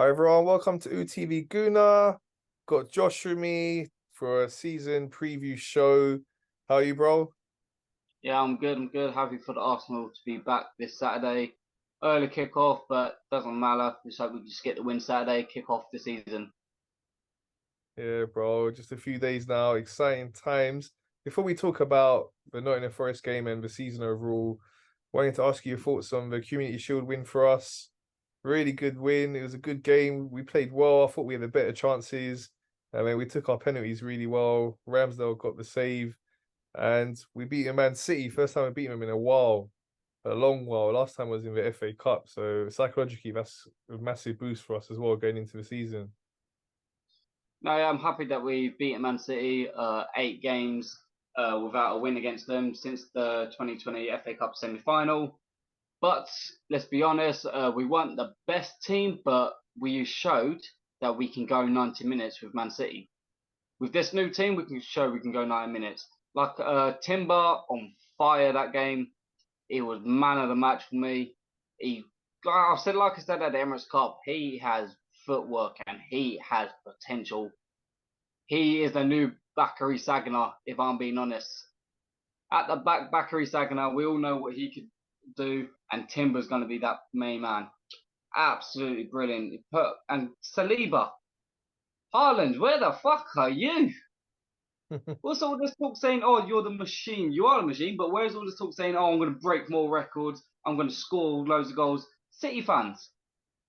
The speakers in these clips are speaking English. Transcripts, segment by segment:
Hi everyone, welcome to UTV Guna. Got Josh with me for a season preview show. How are you, bro? Yeah, I'm good. I'm good. Happy for the Arsenal to be back this Saturday. Early kick-off, but doesn't matter. Just hope we just get the win Saturday, kick off the season. Yeah, bro. Just a few days now, exciting times. Before we talk about the Nottingham Forest game and the season overall, wanting to ask you your thoughts on the Community Shield win for us. Really good win. It was a good game. We played well. I thought we had the better chances. I mean, we took our penalties really well. Ramsdale got the save. And we beat a Man City. First time we beat them in a while, a long while. Last time was in the FA Cup. So psychologically, that's a massive boost for us as well going into the season. No, yeah, I'm happy that we've beaten Man City 8 games without a win against them since the 2020 FA Cup semi-final. But let's be honest, we weren't the best team, but we showed that we can go 90 minutes with Man City. With this new team, we can show we can go 90 minutes. Like Timber on fire that game. He was man of the match for me. He, like I said at the Emirates Cup, he has footwork and he has potential. He is the new Bakary Sagna, if I'm being honest. At the back, Bakary Sagna, we all know what he could do, and Timber's going to be that main man. Absolutely brilliant. And Saliba, Haaland, where the fuck are you? What's all this talk saying, oh, you're the machine? You are the machine, but where's all this talk saying, oh, I'm going to break more records, I'm going to score loads of goals? City fans,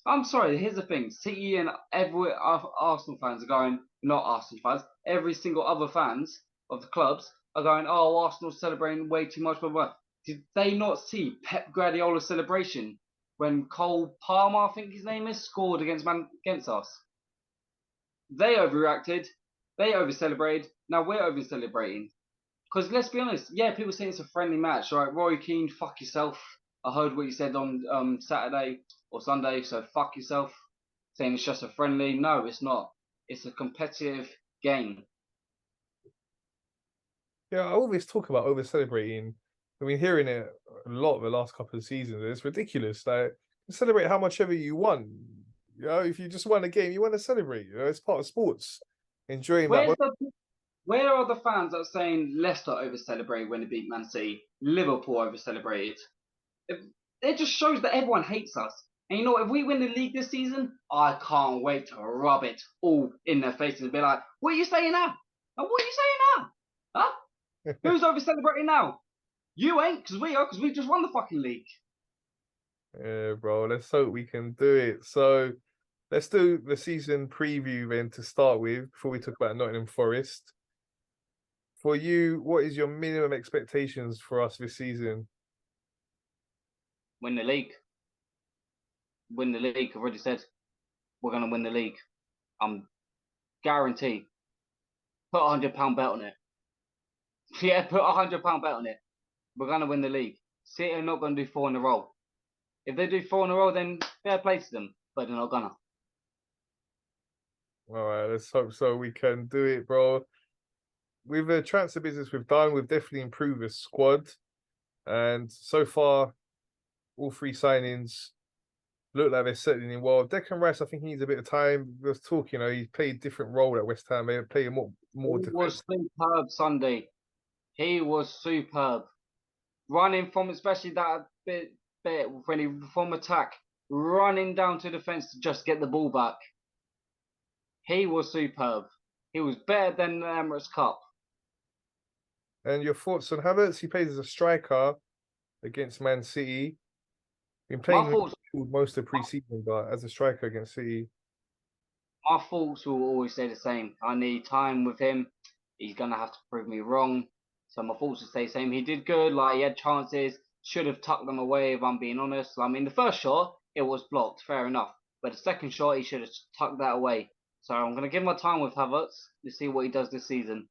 I'm sorry, here's the thing. City and every Arsenal fans are going, not Arsenal fans, every single other fans of the clubs are going, oh, Arsenal's celebrating way too much. Blah, blah. Did they not see Pep Guardiola's celebration when Cole Palmer, I think his name is, scored against us? They overreacted. They over celebrated. Now we're over celebrating. Because let's be honest, yeah, people say it's a friendly match, right? Roy Keane, fuck yourself. I heard what you said on Saturday or Sunday, so fuck yourself. Saying it's just a friendly. No, it's not. It's a competitive game. Yeah, I always talk about over celebrating. I mean, hearing it a lot the last couple of seasons, it's ridiculous. Like, celebrate how much ever you won. You know, if you just won a game, you want to celebrate. You know, it's part of sports. Enjoying that Where's moment. the where are the fans that are saying Leicester over celebrated when they beat Man City? Liverpool over celebrated. It just shows that everyone hates us. And you know what? If we win the league this season, I can't wait to rub it all in their faces and be like, "What are you saying now? And what are you saying now? Huh? Who's over celebrating now? You ain't, because we are, because we just won the fucking league." Yeah, bro. Let's hope we can do it. So let's do the season preview then to start with before we talk about Nottingham Forest. For you, what is your minimum expectations for us this season? Win the league. Win the league. I've already said we're going to win the league. I'm guarantee. Put £100 bet on it. Yeah, put £100 bet on it. We're going to win the league. City are not going to do 4 in a row. If they do 4 in a row, then fair play to them. But they're not gonna. All right, let's hope so. We can do it, bro. With the transfer business we've done, we've definitely improved the squad. And so far, all three signings look like they're settling in well. Declan Rice, I think he needs a bit of time. Let's talk, you know, he played a different role at West Ham. They play a more He defensive. was superb Sunday. He was superb. Running from especially that bit when he from attack, running down to defence to just get the ball back. He was superb. He was better than the Emirates Cup. And your thoughts on Havertz? He plays as a striker against Man City. Been My playing thoughts, most of pre-season, but as a striker against City. my thoughts will always stay the same. I need time with him. He's gonna have to prove me wrong. So my thoughts will stay the same. He did good. Like he had chances. Should have tucked them away. If I'm being honest. I mean, the first shot it was blocked. Fair enough. But the second shot he should have tucked that away. So I'm gonna give my time with Havertz to see what he does this season.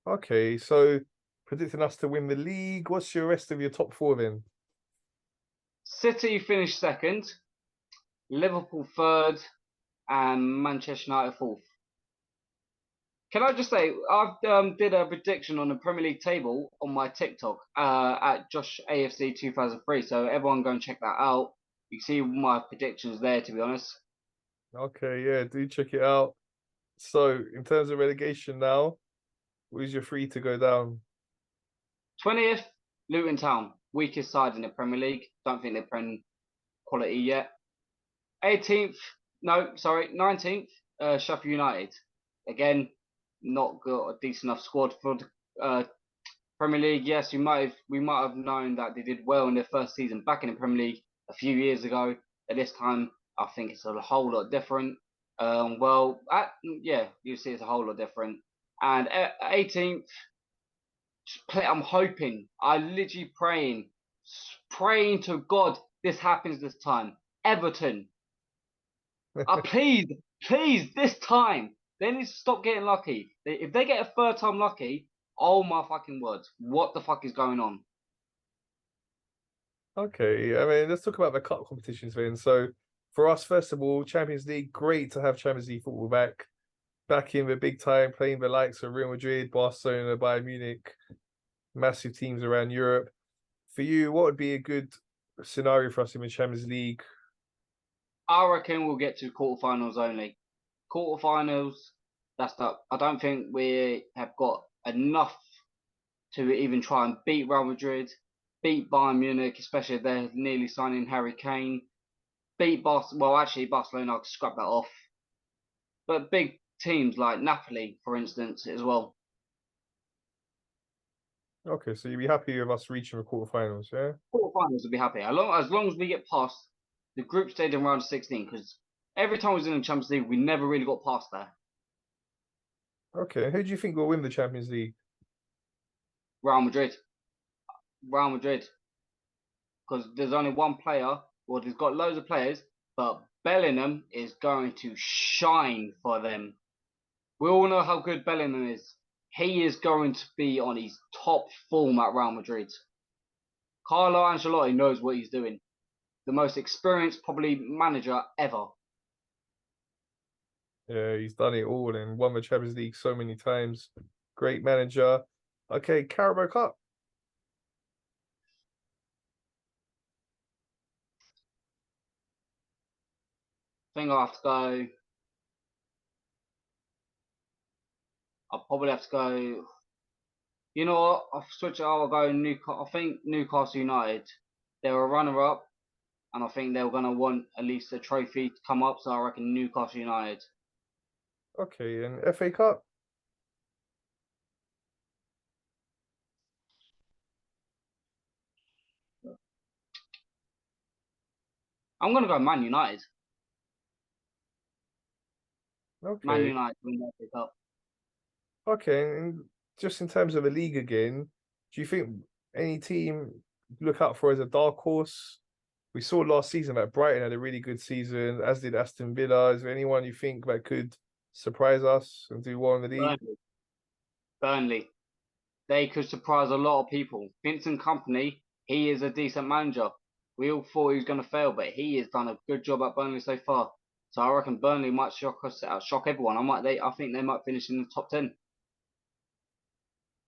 Okay, so predicting us to win the league. What's your rest of your top four then? City finished second. Liverpool third, and Manchester United fourth. Can I just say I've did a prediction on the Premier League table on my TikTok at Josh AFC 2003. So everyone go and check that out. You can see my predictions there, to be honest. Okay, yeah, do check it out. So, in terms of relegation now, who's your three to go down? 20th, Luton Town, weakest side in the Premier League. Don't think they're Prem quality yet. 18th, no, sorry, 19th, Sheffield United. Again, not got a decent enough squad for the Premier League. Yes, we might have known that they did well in their first season back in the Premier League a few years ago. At this time, I think it's a whole lot different. Yeah, you see it's a whole lot different. And 18th, I'm hoping, I literally praying to God this happens this time. Everton, please, please, this time. They need to stop getting lucky. If they get a third time lucky, oh my fucking word, what the fuck is going on? Okay, I mean, let's talk about the cup competitions then. So, for us, first of all, Champions League, great to have Champions League football back in the big time, playing the likes of Real Madrid, Barcelona, Bayern Munich, massive teams around Europe. For you, what would be a good scenario for us in the Champions League? I reckon we'll get to quarterfinals only. Quarterfinals, that's the. I don't think we have got enough to even try and beat Real Madrid, beat Bayern Munich, especially if they're nearly signing Harry Kane. Beat Well, actually, Barcelona, I'll scrap that off. But big teams like Napoli, for instance, as well. Okay, so you'd be happy with us reaching the quarterfinals, yeah? Quarterfinals would be happy. As long as we get past the group stage in round 16, because every time we was in the Champions League, we never really got past there. Okay, who do you think will win the Champions League? Real Madrid. Real Madrid. Because there's only one player, well, they've got loads of players, but Bellingham is going to shine for them. We all know how good Bellingham is. He is going to be on his top form at Real Madrid. Carlo Ancelotti knows what he's doing. The most experienced, probably, manager ever. Yeah, he's done it all and won the Champions League so many times. Great manager. Okay, Carabao Cup. I think I'll have to go. I'll probably have to go. You know what? I'll switch it. I'll go Newcastle. I think Newcastle United. They're a runner-up, and I think they're going to want at least a trophy to come up. So I reckon Newcastle United. Okay, and FA Cup. I'm going to go Man United. Man Okay, United win the FA Cup. okay, and just in terms of the league again, do you think any team look out for as a dark horse? We saw last season that Brighton had a really good season, as did Aston Villa. Is there anyone you think that could surprise us and do well in the league? Burnley. Burnley. They could surprise a lot of people. Vincent Company, he is a decent manager. We all thought he was going to fail, but he has done a good job at Burnley so far. So I reckon Burnley might shock us, shock everyone. I think they might finish in the top 10.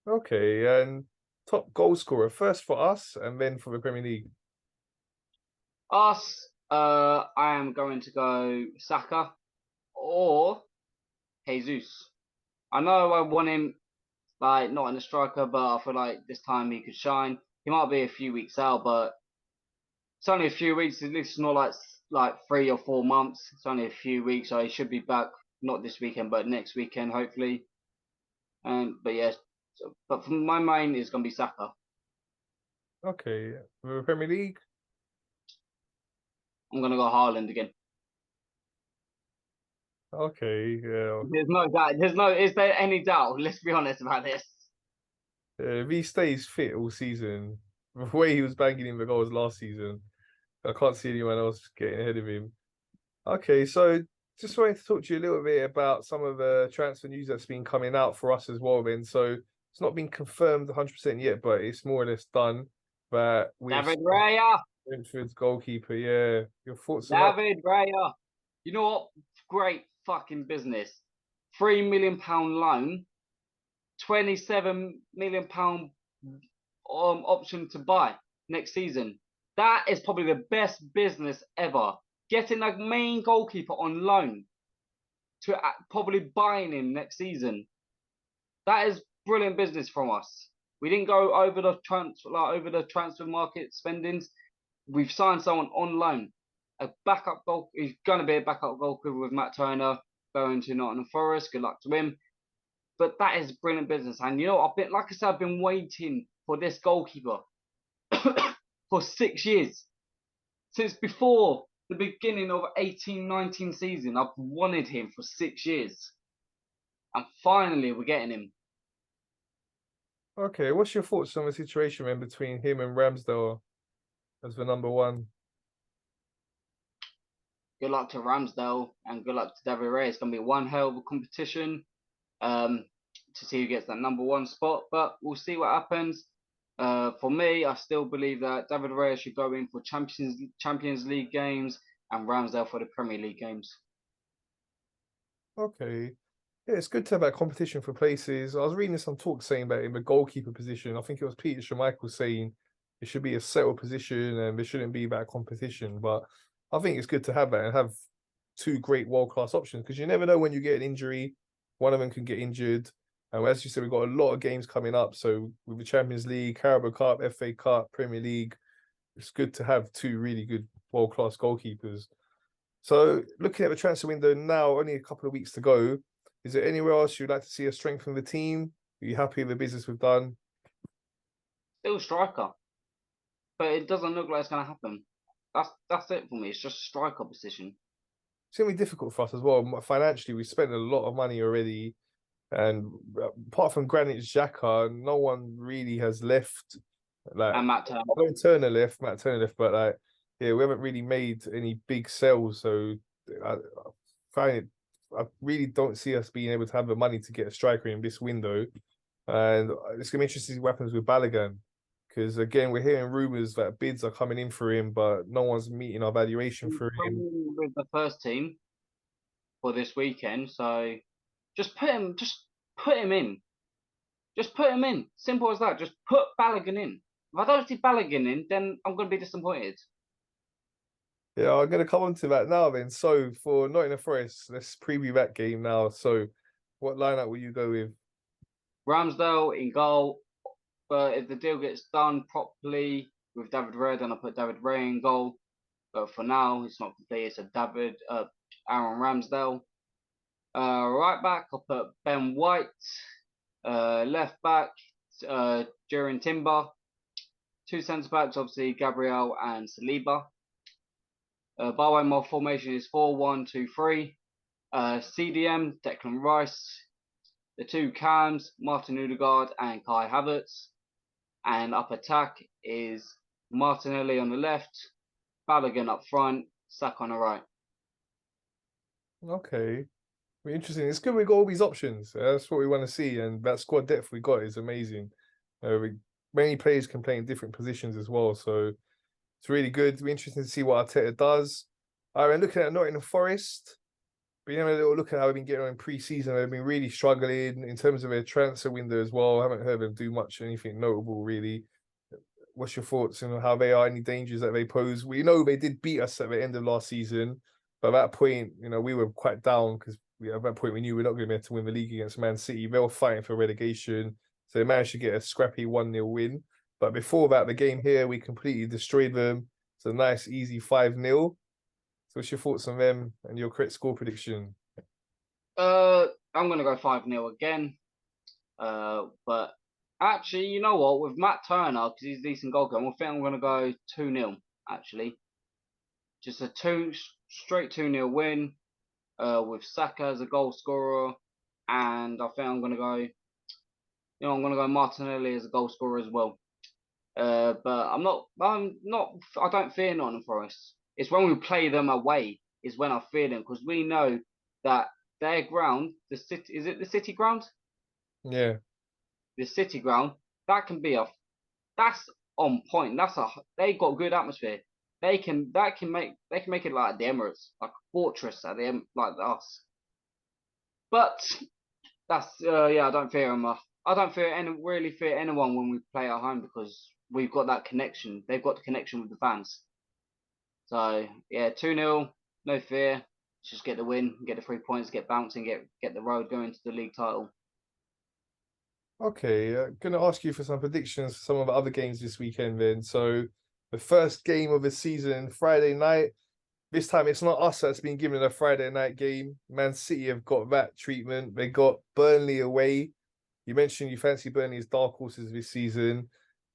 Okay, and top goal scorer first for us and then for the Premier League. Us, I am going to go Saka or Jesus. I know I want him like not in a striker, but I feel like this time he could shine. He might be a few weeks out, but it's only a few weeks. It's not like 3 or 4 months. It's only a few weeks, so he should be back not this weekend, but next weekend hopefully. And but yes, but for my main is gonna be Saka. Okay, for the Premier League. I'm gonna go Haaland again. Okay, yeah. There's no doubt. There's no. Is there any doubt? Let's be honest about this. If he stays fit all season, the way he was banging in the goals last season, I can't see anyone else getting ahead of him. Okay, so just wanted to talk to you a little bit about some of the transfer news that's been coming out for us as well, then. So it's not been confirmed 100% yet, but it's more or less done that we've David Raya. Brentford's goalkeeper. Yeah, your thoughts on that? David Raya. You know what? Great fucking business. £3 million loan, £27 million option to buy next season. That is probably the best business ever. Getting a main goalkeeper on loan to probably buying him next season. That is brilliant business from us. We didn't go over the transfer market spendings. We've signed someone on loan. A backup goal. He's going to be a backup goalkeeper with Matt Turner going to Nottingham Forest. Good luck to him. But that is brilliant business. And you know, like I said, I've been waiting for this goalkeeper for 6 years. Since before the beginning of 18-19 season, I've wanted him for 6 years. And finally, we're getting him. Okay, what's your thoughts on the situation in between him and Ramsdale as the number one? Good luck to Ramsdale and good luck to David Ray. It's going to be one hell of a competition to see who gets that number one spot. But we'll see what happens. For me, I still believe that David Ray should go in for Champions League games and Ramsdale for the Premier League games. Okay. Yeah, it's good to have that competition for places. I was reading some talk saying about in the goalkeeper position. I think it was Peter Schmeichel saying it should be a settled position and there shouldn't be that competition. But I think it's good to have that and have two great world-class options because you never know when you get an injury. One of them can get injured. And as you said, we've got a lot of games coming up. So with the Champions League, Carabao Cup, FA Cup, Premier League, it's good to have two really good world-class goalkeepers. So looking at the transfer window now, only a couple of weeks to go. Is there anywhere else you'd like to see us strengthen the team? Are you happy with the business we've done? Still striker, but it doesn't look like it's going to happen. That's it for me. It's just striker position. It's going to be difficult for us as well. Financially, we spent a lot of money already. And apart from Granit Xhaka, no one really has left. Like, And Matt Turner. Matt Turner left, but like, yeah, we haven't really made any big sales. So I find it, I really don't see us being able to have the money to get a striker in this window. And it's going to be interesting to see what happens with Balogun. Because again, we're hearing rumours that bids are coming in for him, but no one's meeting our valuation for him. With the first team for this weekend, so just put him in. Just put him in. Simple as that. Just put Balogun in. If I don't see Balogun in, then I'm going to be disappointed. Yeah, I'm going to come on to that now then. So for Nottingham Forest, let's preview that game now. So what lineup will you go with? Ramsdale in goal. But if the deal gets done properly with David Ray, then I'll put David Ray in goal. But for now, it's not complete. It's a Aaron Ramsdale. Right back, I'll put Ben White. Left back, Jurien Timber. Two centre backs, obviously Gabriel and Saliba. By the way, my formation is 4-1-2-3. CDM, Declan Rice. The two cams, Martin Odegaard and Kai Havertz. And up attack is Martinelli on the left, Balogun up front, Saka on the right. Okay. Interesting. It's good we got all these options. That's what we want to see. And that squad depth we got is amazing. Many players can play in different positions as well. So it's really good. It'll be interesting to see what Arteta does. All right, looking at Nottingham Forest, we have a little look at how they've been getting on in pre-season. They've been really struggling in terms of their transfer window as well. I haven't heard them do much, anything notable really. What's your thoughts on how they are, any dangers that they pose? We know they did beat us at the end of last season, but at that point, we were quite down because at that point we knew we're not going to be able to win the league against Man City. They were fighting for relegation, so they managed to get a scrappy 1-0 win. But before that, the game here, we completely destroyed them. It's a nice, easy 5-0. So what's your thoughts on them and your correct score prediction? I'm going to go 5-0 again. But actually, you know what? With Matt Turner, because he's a decent goalkeeper, I think I'm going to go 2-0, actually. Just a straight 2-0 win with Saka as a goal scorer. And I think I'm going to go Martinelli as a goal scorer as well. But I don't fear Nottingham Forest. It's when we play them away is when I fear them because we know that their ground, is it the City ground? Yeah. The City ground, that's on point. They got good atmosphere. They can make it like the Emirates, like a fortress at the like us. But that's I don't fear them. I don't really fear anyone when we play at home because we've got that connection. They've got the connection with the fans. So yeah, 2-0, no fear. Just get the win, get the 3 points, get bouncing, get the road going to the league title. Okay, gonna ask you for some predictions for some of the other games this weekend then. So the first game of the season, Friday night. This time it's not us that's been given a Friday night game. Man City have got that treatment. They got Burnley away. You mentioned you fancy Burnley as dark horses this season.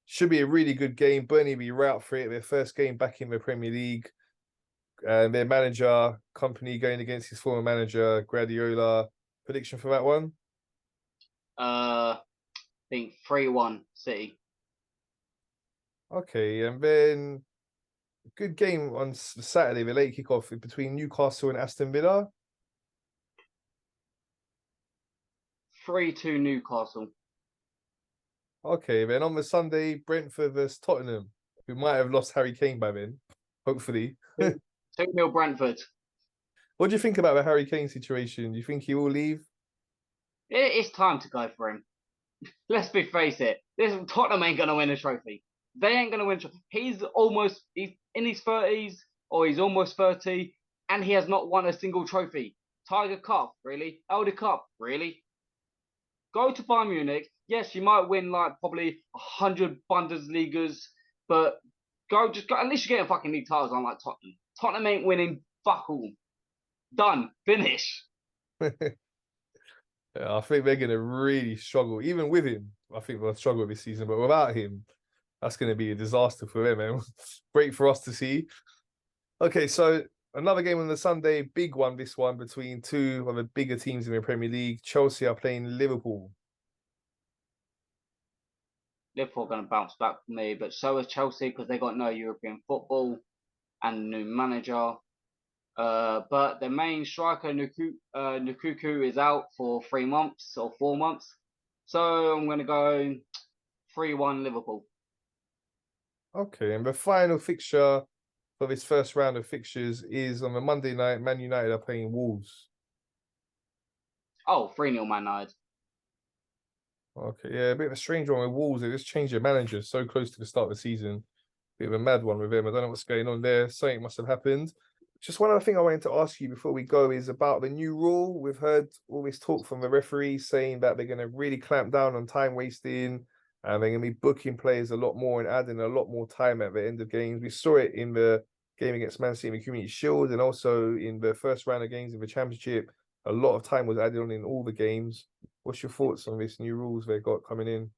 Should be a really good game. Burnley will be right up for it. Their first game back in the Premier League. And their manager, company going against his former manager, Guardiola. Prediction for that one? I think 3-1 City. Okay, and then good game on Saturday, the late kickoff between Newcastle and Aston Villa. 3-2 Newcastle. Okay, then on the Sunday, Brentford versus Tottenham, who might have lost Harry Kane by then, hopefully. 2-0 Brentford. What do you think about the Harry Kane situation? Do you think he will leave? It's time to go for him. Let's be face it. This Tottenham ain't gonna win a trophy. They ain't gonna win. He's in his 30s or he's almost 30, and he has not won a single trophy. Tiger Cup, really? Elder Cup, really? Go to Bayern Munich. Yes, you might win like probably 100 Bundesligas, but just go. At least you're getting fucking league titles, unlike Tottenham. Tottenham ain't winning fuck all. Done. Finish. Yeah, I think they're going to really struggle. Even with him, I think they'll struggle this season. But without him, that's going to be a disaster for them, man. Great for us to see. Okay, so another game on the Sunday, big one, this one, between two of the bigger teams in the Premier League. Chelsea are playing Liverpool. Liverpool are going to bounce back for me, but so is Chelsea because they got no European football and a new manager. But the main striker, Nukuku, is out for 3 months or 4 months. So I'm going to go 3-1 Liverpool. Okay, and the final fixture for this first round of fixtures is on the Monday night. Man United are playing Wolves. Oh, 3-0 Man United. Okay, yeah, a bit of a strange one with Wolves. They just changed their manager so close to the start of the season. Bit of a mad one with them. I don't know what's going on there. Something must have happened. Just one other thing I wanted to ask you before we go is about the new rule. We've heard all this talk from the referees saying that they're going to really clamp down on time wasting and they're going to be booking players a lot more and adding a lot more time at the end of games. We saw it in the game against Man City in the Community Shield and also in the first round of games in the Championship. A lot of time was added on in all the games. What's your thoughts on this new rules they've got coming in?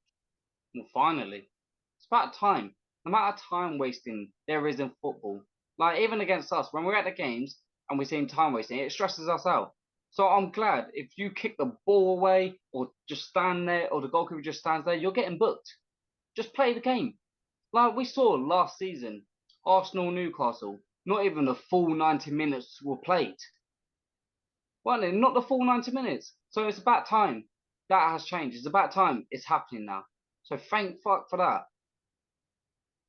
Well, finally, it's about time. The amount of time wasting there is in football, like even against us, when we're at the games and we're seeing time wasting, it stresses us out. So I'm glad if you kick the ball away or just stand there or the goalkeeper just stands there, you're getting booked. Just play the game. Like we saw last season, Arsenal Newcastle, not even the full 90 minutes were played. Well, not the full 90 minutes. So it's about time that has changed. It's about time it's happening now. So thank fuck for that.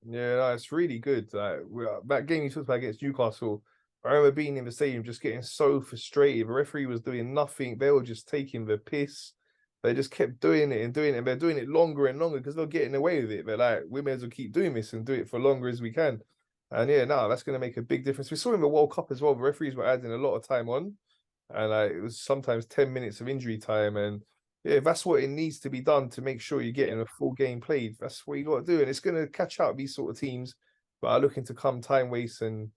Yeah, no, it's really good. That game you talked about against Newcastle, I remember being in the stadium just getting so frustrated. The referee was doing nothing. They were just taking the piss. They just kept doing it and doing it. And they're doing it longer and longer because they're getting away with it. They're like, we may as well keep doing this and do it for longer as we can. And yeah, no, that's going to make a big difference. We saw in the World Cup as well. The referees were adding a lot of time on, and it was sometimes 10 minutes of injury time. And yeah, that's what it needs to be done to make sure you're getting a full game played. That's what you got to do. And it's going to catch out these sort of teams that are looking to come time waste and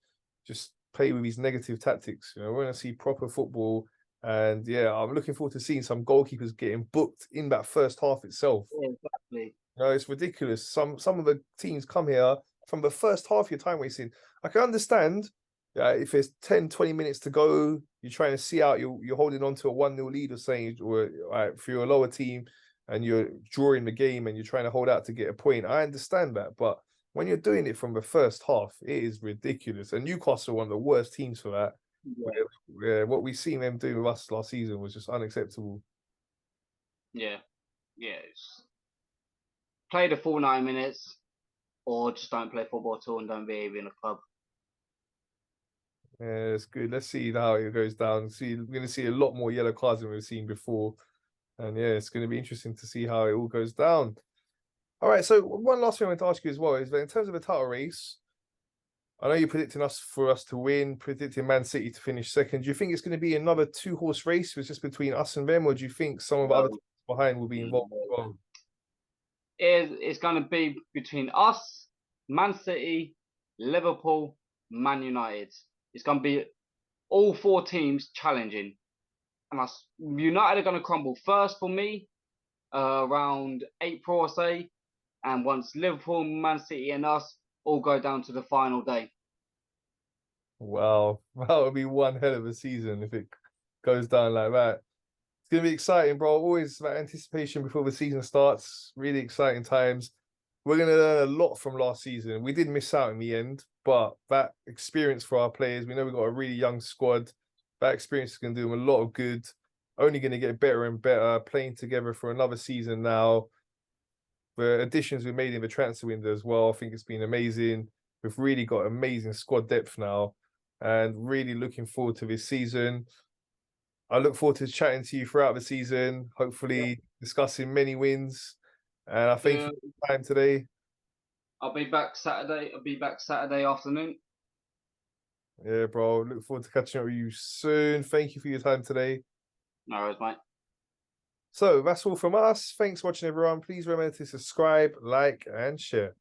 just play with these negative tactics. You know, we're going to see proper football. And yeah, I'm looking forward to seeing some goalkeepers getting booked in that first half itself. Yeah, exactly. You know, it's ridiculous. Some of the teams come here from the first half, you're time wasting. I can understand if there's 10, 20 minutes to go, you're trying to see out, you're holding on to a 1-0 lead or saying, or if you're a lower team and you're drawing the game and you're trying to hold out to get a point. I understand that. But when you're doing it from the first half, it is ridiculous. And Newcastle are one of the worst teams for that. Yeah, Where what we've seen them do with us last season was just unacceptable. yeah, yeah. Play the full 9 minutes, or just don't play football at all and don't behave in a club. Yeah, it's good. Let's see how it goes down. We're going to see a lot more yellow cards than we've seen before. And yeah, it's going to be interesting to see how it all goes down. All right, so one last thing I want to ask you as well is that in terms of the title race, I know you're predicting us to win, predicting Man City to finish second. Do you think it's going to be another two-horse race, with just between us and them, or do you think some of the other No, teams behind will be involved as well? it's going to be between us, Man City, Liverpool, Man United. It's going to be all four teams challenging, and us United are going to crumble first for me around April, I say, and once Liverpool, Man City, and us all go down to the final day. Wow, that would be one hell of a season if it goes down like that. It's gonna be exciting, bro. Always about anticipation before the season starts. Really exciting times. We're gonna learn a lot from last season. We did miss out in the end, but that experience for our players, we know we've got a really young squad. That experience is gonna do them a lot of good. Only gonna get better and better, playing together for another season now. The additions we made in the transfer window as well, I think it's been amazing. We've really got amazing squad depth now, and really looking forward to this season. I look forward to chatting to you throughout the season, hopefully discussing many wins. And I thank you Yeah, for your time today. I'll be back Saturday. I'll be back Saturday afternoon. Yeah, bro. Look forward to catching up with you soon. Thank you for your time today. No worries, mate. So that's all from us. Thanks for watching, everyone. Please remember to subscribe, like, and share.